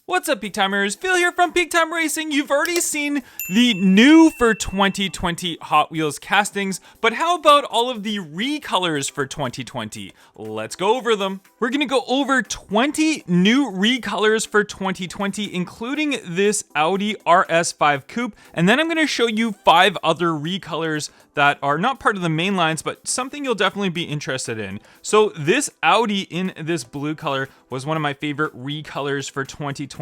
What's up, Peak Timers? Phil here from Peak Time Racing. You've already seen the new for 2020 Hot Wheels castings, but how about all of the recolors for 2020? Let's go over them. We're gonna go over 20 new recolors for 2020, including this Audi RS5 Coupe, and then I'm gonna show you 5 other recolors that are not part of the main lines, but something you'll definitely be interested in. So this Audi in this blue color was one of my favorite recolors for 2020.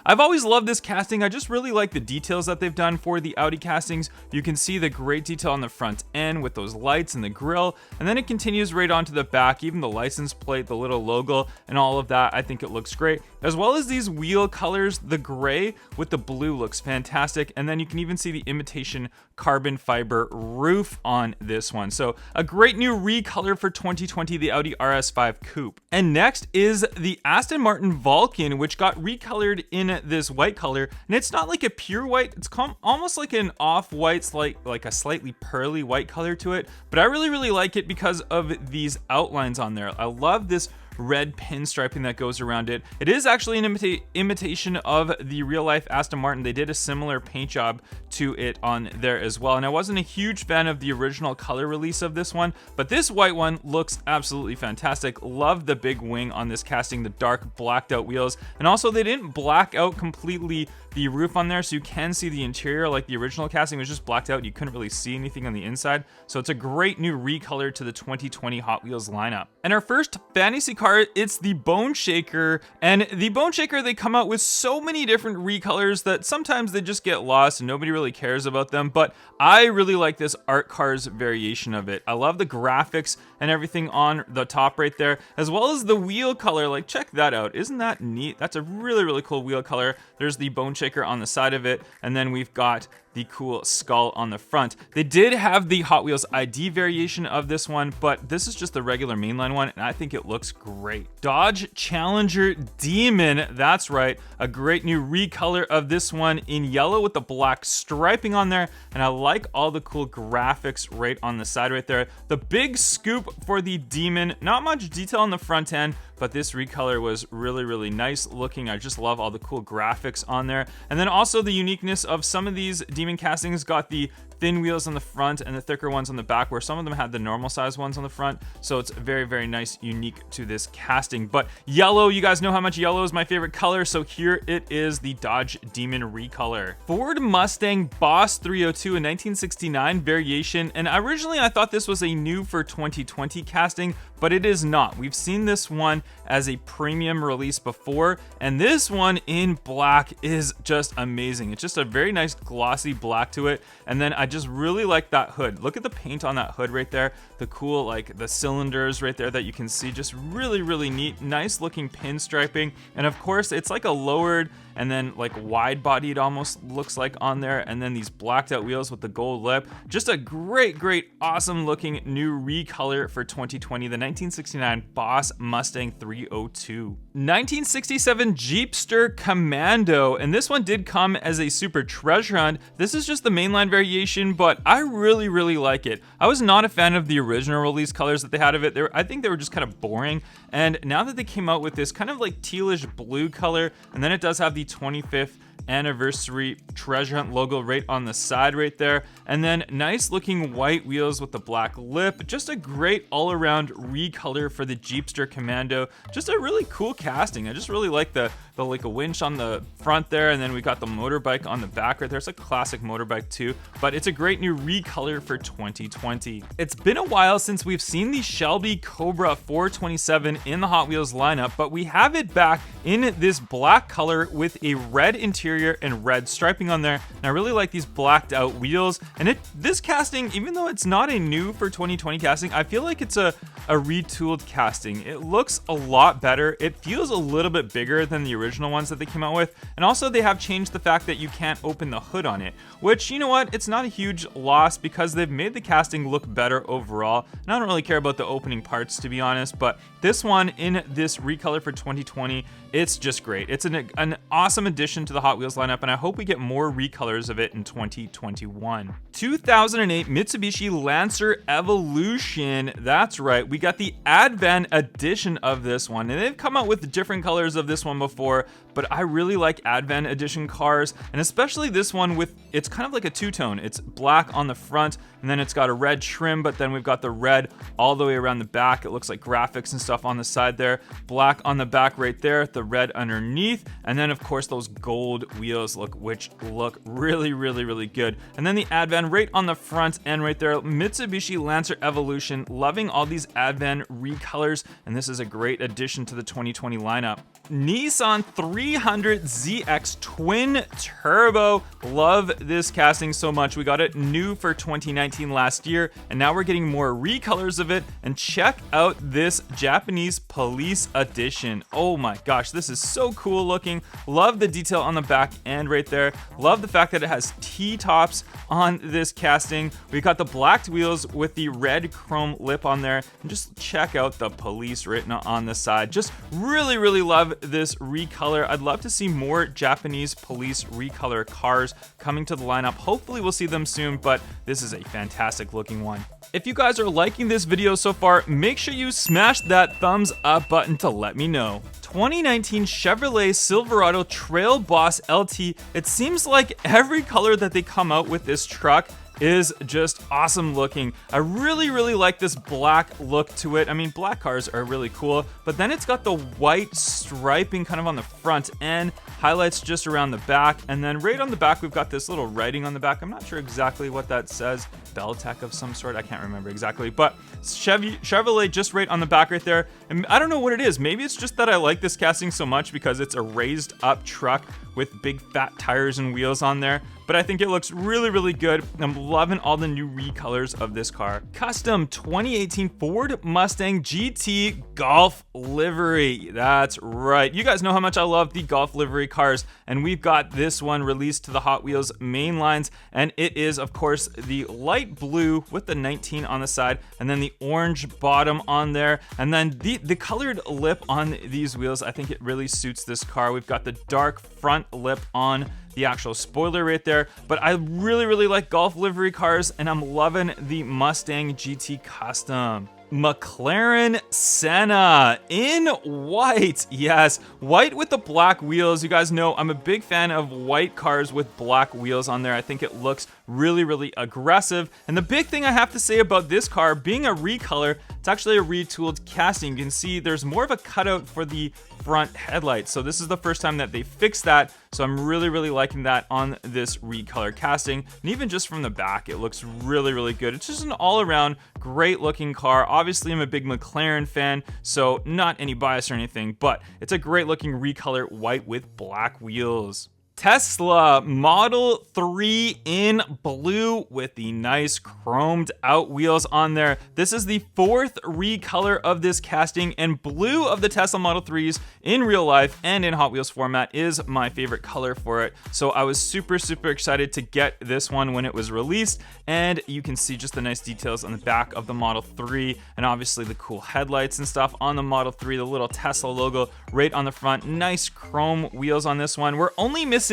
I've always loved this casting. I just really like the details that they've done for the Audi castings. You can see the great detail on the front end with those lights and the grille, and then it continues right onto the back, even the license plate, the little logo, and all of that. I think it looks great. As well as these wheel colors, the gray with the blue looks fantastic, and then you can even see the imitation carbon fiber roof on this one. So a great new recolor for 2020, the Audi RS5 Coupe. And next is the Aston Martin VULCAN, which got recolored in this white color, and it's not like a pure white, it's almost like an off-white, like a slightly pearly white color to it, but I really like it because of these outlines on there. I love this red pinstriping that goes around it. It is actually an imitation of the real life Aston Martin. They did a similar paint job to it on there as well, and I wasn't a huge fan of the original color release of this one, but this white one looks absolutely fantastic. Love the big wing on this casting, the dark blacked out wheels, and also they didn't black out completely the roof on there, so you can see the interior. Like the original casting was just blacked out, you couldn't really see anything on the inside. So it's a great new recolor to the 2020 Hot Wheels lineup. And our first fantasy car, it's the Bone Shaker, and the Bone Shaker, they come out with so many different recolors that sometimes they just get lost and nobody really cares about them, but I really like this Art Cars variation of it. I love the graphics and everything on the top right there, as well as the wheel color. Like, check that out, isn't that neat? That's a really cool wheel color. There's the Bone Shaker on the side of it, and then we've got the cool skull on the front. They did have the Hot Wheels ID variation of this one, but this is just the regular mainline one, and I think it looks great. Dodge Challenger Demon, that's right, a great new recolor of this one in yellow with the black striping on there, and I like all the cool graphics right on the side right there. The big scoop for the Demon, not much detail on the front end, but this recolor was really nice looking. I just love all the cool graphics on there. And then also the uniqueness of some of these Demon castings got the thin wheels on the front and the thicker ones on the back, where some of them had the normal size ones on the front. So it's very nice, unique to this casting. But yellow, you guys know how much yellow is my favorite color, so here it is, the Dodge Demon recolor. Ford Mustang Boss 302, a 1969 variation, and originally I thought this was a new for 2020 casting, but it is not. We've seen this one as a premium release before, and this one in black is just amazing. It's just a very nice glossy black to it, and then I just really like that hood. Look at the paint on that hood right there, the cool, like the cylinders right there that you can see, just really neat, nice looking pinstriping. And of course it's like a lowered and then like wide bodied almost looks like on there, and then these blacked out wheels with the gold lip. Just a great awesome looking new recolor for 2020, the 1969 Boss Mustang 302. 1967 Jeepster Commando, and this one did come as a super treasure hunt. This is just the mainline variation, but I really like it. I was not a fan of the original release colors that they had of it. I think they were just kind of boring, and now that they came out with this kind of like tealish blue color, and then it does have the 25th anniversary treasure hunt logo right on the side right there, and then nice looking white wheels with the black lip. Just a great all-around recolor for the Jeepster Commando. Just a really cool casting. I just really like the like a winch on the front there, and then we got the motorbike on the back right there. It's a classic motorbike too, but it's a great new recolor for 2020. It's been a while since we've seen the Shelby Cobra 427 in the Hot Wheels lineup, but we have it back in this black color with a red interior and red striping on there. And I really like these blacked out wheels, and this casting, even though it's not a new for 2020 casting, I feel like it's a retooled casting. It looks a lot better. It feels a little bit bigger than the original ones that they came out with, and also they have changed the fact that you can't open the hood on it, which, you know what, it's not a huge loss because they've made the casting look better overall, and I don't really care about the opening parts, to be honest. But this one in this recolor for 2020, it's just great. It's an awesome addition to the Hot Wheels lineup, and I hope we get more recolors of it in 2021. 2008 Mitsubishi Lancer Evolution, that's right, we got the Advan edition of this one, and they've come out with different colors of this one before, before, but I really like Advent edition cars, and especially this one with, it's kind of like a two-tone. It's black on the front, and then it's got a red trim, but then we've got the red all the way around the back. It looks like graphics and stuff on the side there. Black on the back right there, the red underneath, and then of course those gold wheels which look really, really, really good. And then the Advent right on the front end right there. Mitsubishi Lancer Evolution, loving all these Advent recolors, and this is a great addition to the 2020 lineup. Nissan 300ZX Twin Turbo, love this casting so much. We got it new for 2019 last year, and now we're getting more recolors of it. And check out this Japanese Police Edition. Oh my gosh, this is so cool looking. Love the detail on the back end right there. Love the fact that it has T-tops on this casting. We got the blacked wheels with the red chrome lip on there, and just check out the police written on the side. Just really, really love this recolor. I'd love to see more Japanese police recolor cars coming to the lineup. Hopefully we'll see them soon, but this is a fantastic looking one. If you guys are liking this video so far, make sure you smash that thumbs up button to let me know. 2019 Chevrolet Silverado Trail Boss LT. It seems like every color that they come out with this truck is just awesome looking. I really, really like this black look to it. I mean, black cars are really cool, but then it's got the white striping kind of on the front end, highlights just around the back, and then right on the back we've got this little writing on the back. I'm not sure exactly what that says. Beltec of some sort, I can't remember exactly, but Chevrolet just right on the back right there. And I don't know what it is. Maybe it's just that I like this casting so much because it's a raised up truck with big fat tires and wheels on there, but I think it looks really, really good. I'm loving all the new recolors of this car. Custom 2018 Ford Mustang GT Golf livery. That's right. You guys know how much I love the Golf livery cars, and we've got this one released to the Hot Wheels main lines, and it is of course the light blue with the 19 on the side, and then the orange bottom on there, and then the colored lip on these wheels. I think it really suits this car. We've got the dark front lip on the actual spoiler right there, but I really, really like Golf livery cars, and I'm loving the Mustang GT Custom. McLaren Senna in white. Yes, white with the black wheels. You guys know I'm a big fan of white cars with black wheels on there. I think it looks really, really aggressive. And the big thing I have to say about this car being a recolor, it's actually a retooled casting. You can see there's more of a cutout for the front headlights. So this is the first time that they fixed that. So I'm really, really liking that on this recolor casting. And even just from the back, it looks really, really good. It's just an all-around great looking car. Obviously, I'm a big McLaren fan, so not any bias or anything, but it's a great looking recolor white with black wheels. Tesla Model 3 in blue with the nice chromed out wheels on there. This is the fourth recolor of this casting, and blue of the Tesla Model 3s in real life and in Hot Wheels format is my favorite color for it. So I was super, super excited to get this one when it was released, and you can see just the nice details on the back of the Model 3, and obviously the cool headlights and stuff on the Model 3, the little Tesla logo right on the front. Nice chrome wheels on this one. We're only missing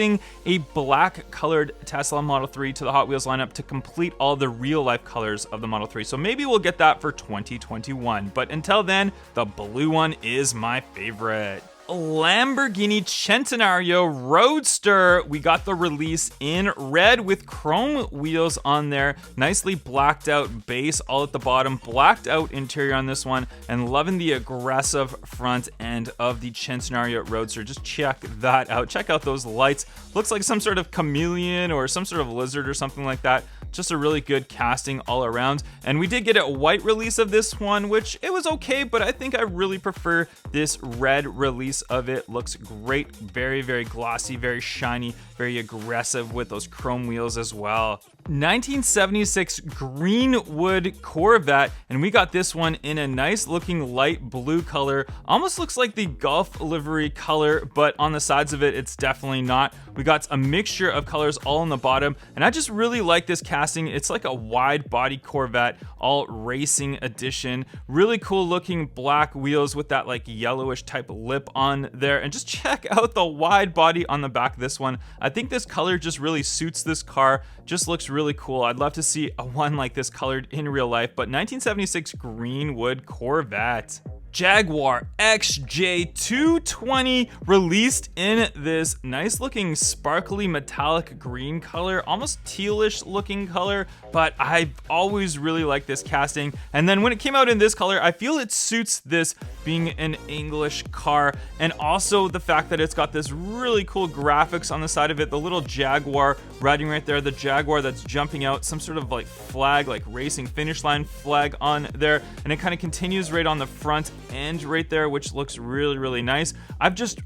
a black colored Tesla Model 3 to the Hot Wheels lineup to complete all the real life colors of the Model 3. So maybe we'll get that for 2021. But until then, the blue one is my favorite. Lamborghini Centenario Roadster. We got the release in red with chrome wheels on there, nicely blacked out base all at the bottom, blacked out interior on this one, and loving the aggressive front end of the Centenario Roadster. Just check that out. Check out those lights. Looks like some sort of chameleon or some sort of lizard or something like that. Just a really good casting all around. And we did get a white release of this one, which it was okay, but I think I really prefer this red release of it. Looks great. Very, very glossy, very shiny, very aggressive with those chrome wheels as well. 1976 Greenwood Corvette, and we got this one in a nice looking light blue color. Almost looks like the Golf livery color, but on the sides of it, it's definitely not. We got a mixture of colors all on the bottom, and I just really like this casting. It's like a wide body Corvette, all racing edition. Really cool looking black wheels with that like yellowish type lip on there, and just check out the wide body on the back of this one. I think this color just really suits this car. Just looks really cool. I'd love to see a one like this colored in real life, but 1976 Greenwood Corvette. Jaguar XJ220 released in this nice looking sparkly metallic green color, almost tealish looking color, but I've always really liked this casting. And then when it came out in this color, I feel it suits this being an English car, and also the fact that it's got this really cool graphics on the side of it, the little Jaguar riding right there, the Jaguar that's jumping out, some sort of like flag, like racing finish line flag on there, and it kind of continues right on the front end right there, which looks really nice. I've just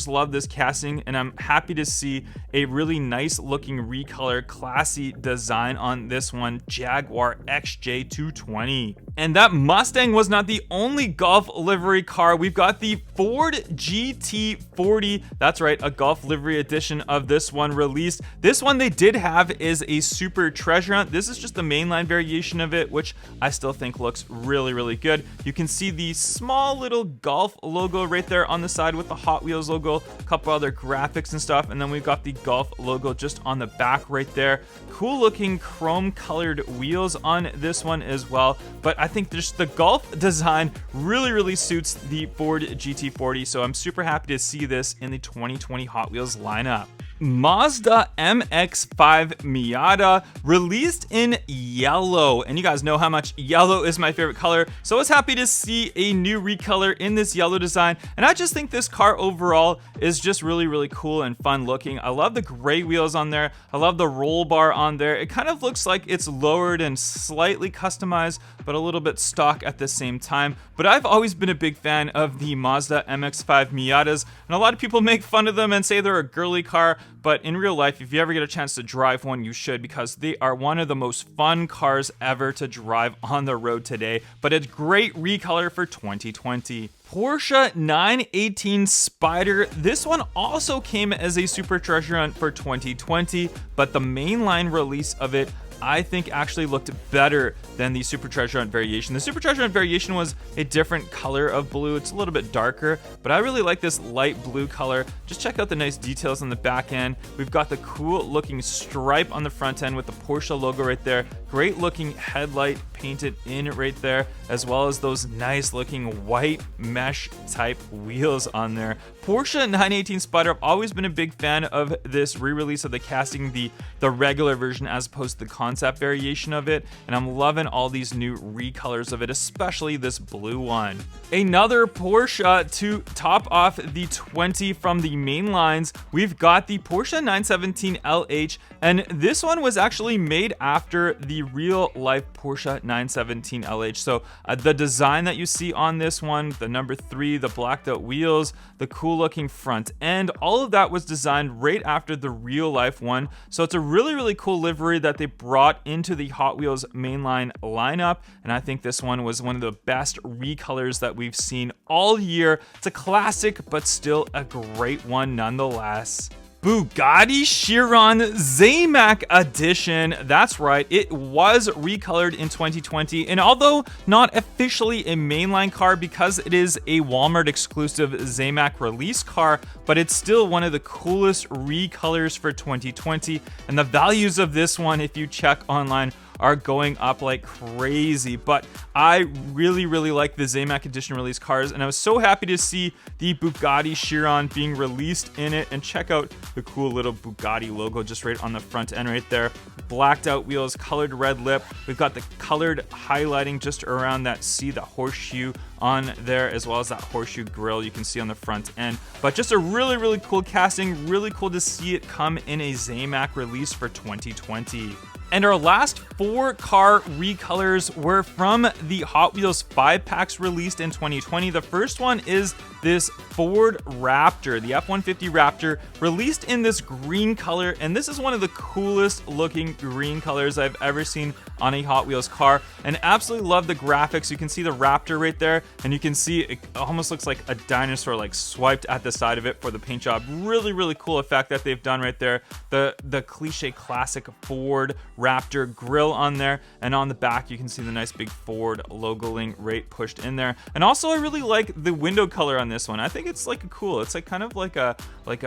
loved this casting, and I'm happy to see a really nice looking recolor, classy design on this one, Jaguar XJ220. And that Mustang was not the only Golf livery car. We've got the Ford GT40. That's right, a Golf livery edition of this one released. This one they did have is a Super Treasure Hunt. This is just the mainline variation of it, which I still think looks really good. You can see the small little Golf logo right there on the side with the Hot Wheels logo, a couple other graphics and stuff, and then we've got the Golf logo just on the back right there. Cool looking chrome colored wheels on this one as well, but I think just the Golf design really suits the Ford GT40, so I'm super happy to see this in the 2020 Hot Wheels lineup. Mazda MX-5 Miata released in yellow, and you guys know how much yellow is my favorite color, so I was happy to see a new recolor in this yellow design. And I just think this car overall is just really cool and fun looking. I love the gray wheels on there. I love the roll bar on there. It kind of looks like it's lowered and slightly customized, but a little bit stock at the same time. But I've always been a big fan of the Mazda MX-5 Miatas, and a lot of people make fun of them and say they're a girly car, but in real life, if you ever get a chance to drive one, you should, because they are one of the most fun cars ever to drive on the road today. But it's great recolor for 2020. Porsche 918 Spyder. This one also came as a Super Treasure Hunt for 2020, but the mainline release of it I think actually looked better than the Super Treasure Hunt variation. The Super Treasure Hunt variation was a different color of blue. It's a little bit darker, but I really like this light blue color. Just check out the nice details on the back end. We've got the cool looking stripe on the front end with the Porsche logo right there. Great looking headlight painted in right there, as well as those nice looking white mesh type wheels on there. Porsche 918 Spyder, I've always been a big fan of this re-release of the casting, the regular version as opposed to the concept variation of it, and I'm loving all these new recolors of it, especially this blue one. Another Porsche to top off the 20 from the main lines, we've got the Porsche 917 LH, and this one was actually made after the real life Porsche 917 LH. So the design that you see on this one, the number 3, the blacked out wheels, the cool looking front end, all of that was designed right after the real life one. So it's a really cool livery that they brought into the Hot Wheels mainline lineup, and I think this one was one of the best recolors that we've seen all year. It's a classic, but still a great one nonetheless. Bugatti Chiron Zamac Edition. That's right, it was recolored in 2020, and although not officially a mainline car because it is a Walmart exclusive Zamac release car, but it's still one of the coolest recolors for 2020, and the values of this one, if you check online, are going up like crazy. But I really like the Zamac Edition release cars, and I was so happy to see the Bugatti Chiron being released in it. And check out the cool little Bugatti logo just right on the front end right there. Blacked out wheels, colored red lip. We've got the colored highlighting just around that C, the horseshoe on there, as well as that horseshoe grille you can see on the front end. But just a really cool casting, really cool to see it come in a Zamac release for 2020. And our last 4 car recolors were from the Hot Wheels 5-packs released in 2020. The first one is this Ford Raptor, the F-150 Raptor, released in this green color, and this is one of the coolest looking green colors I've ever seen on a Hot Wheels car, and absolutely love the graphics. You can see the Raptor right there, and you can see it almost looks like a dinosaur like swiped at the side of it for the paint job. Really cool effect that they've done right there. The cliche classic Ford Raptor grille on there, and on the back you can see the nice big Ford logoing right pushed in there. And also I really like the window color on this one. I think it's like cool. It's like kind of like a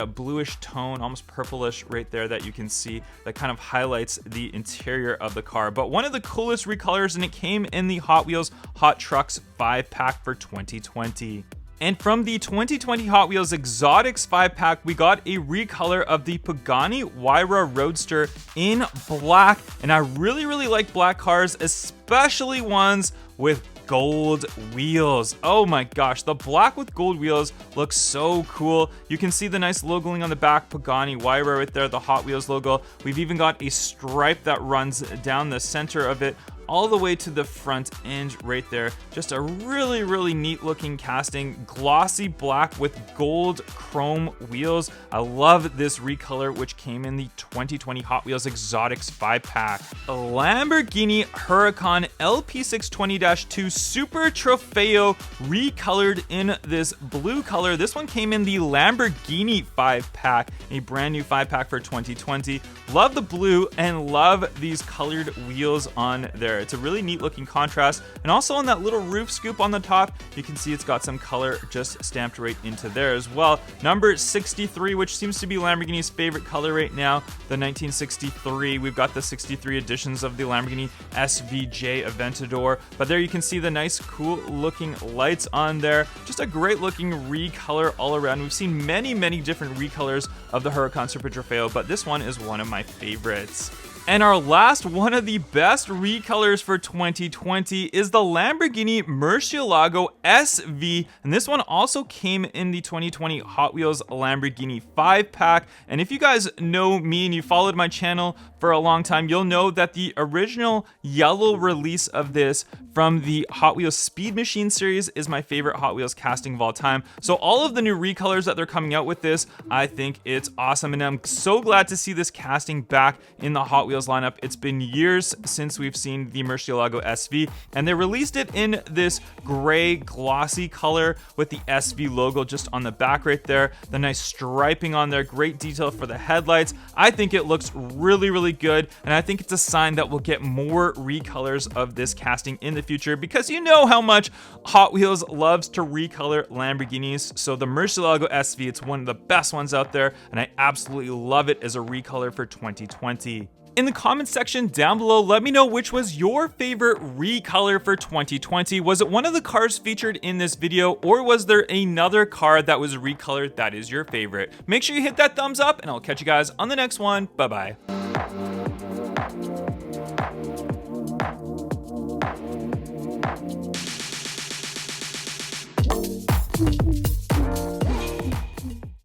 bluish tone, almost purplish right there that you can see, that kind of highlights the interior of the car. But one of the coolest recolors, and it came in the Hot Wheels Hot Trucks 5-pack for 2020. And from the 2020 Hot Wheels Exotics 5-pack, we got a recolor of the Pagani HUAYRA Roadster in black. And I really like black cars, especially ones with gold wheels. Oh my gosh, the black with gold wheels looks so cool. You can see the nice logoing on the back, Pagani HUAYRA right there, the Hot Wheels logo. We've even got a stripe that runs down the center of it all the way to the front end right there. Just a really neat looking casting, glossy black with gold chrome wheels. I love this recolor, which came in the 2020 Hot Wheels Exotics 5-pack. Lamborghini Huracan LP620-2 Super Trofeo recolored in this blue color. This one came in the Lamborghini 5-pack, a brand new 5-pack for 2020. Love the blue and love these colored wheels on there. It's a really neat looking contrast. And also on that little roof scoop on the top, you can see it's got some color just stamped right into there as well. Number 63, which seems to be Lamborghini's favorite color right now, the 1963. We've got the 63 editions of the Lamborghini SVJ Aventador. But there you can see the nice cool looking lights on there. Just a great looking recolor all around. We've seen many different recolors of the Huracan Super Trofeo, but this one is one of my favorites. And our last one of the best recolors for 2020 is the Lamborghini Murcielago SV. And this one also came in the 2020 Hot Wheels Lamborghini 5-pack. And if you guys know me and you followed my channel for a long time, you'll know that the original yellow release of this from the Hot Wheels Speed Machine series is my favorite Hot Wheels casting of all time. So all of the new recolors that they're coming out with this, I think it's awesome. And I'm so glad to see this casting back in the Hot Wheels lineup. It's been years since we've seen the Murcielago SV, and they released it in this gray glossy color with the SV logo just on the back right there. The nice striping on there, great detail for the headlights. I think it looks really good, and I think it's a sign that we'll get more recolors of this casting in the future, because you know how much Hot Wheels loves to recolor Lamborghinis. So the Murcielago SV, it's one of the best ones out there, and I absolutely love it as a recolor for 2020. In the comments section down below, let me know which was your favorite recolor for 2020. Was it one of the cars featured in this video, or was there another car that was recolored that is your favorite? Make sure you hit that thumbs up, and I'll catch you guys on the next one. Bye bye.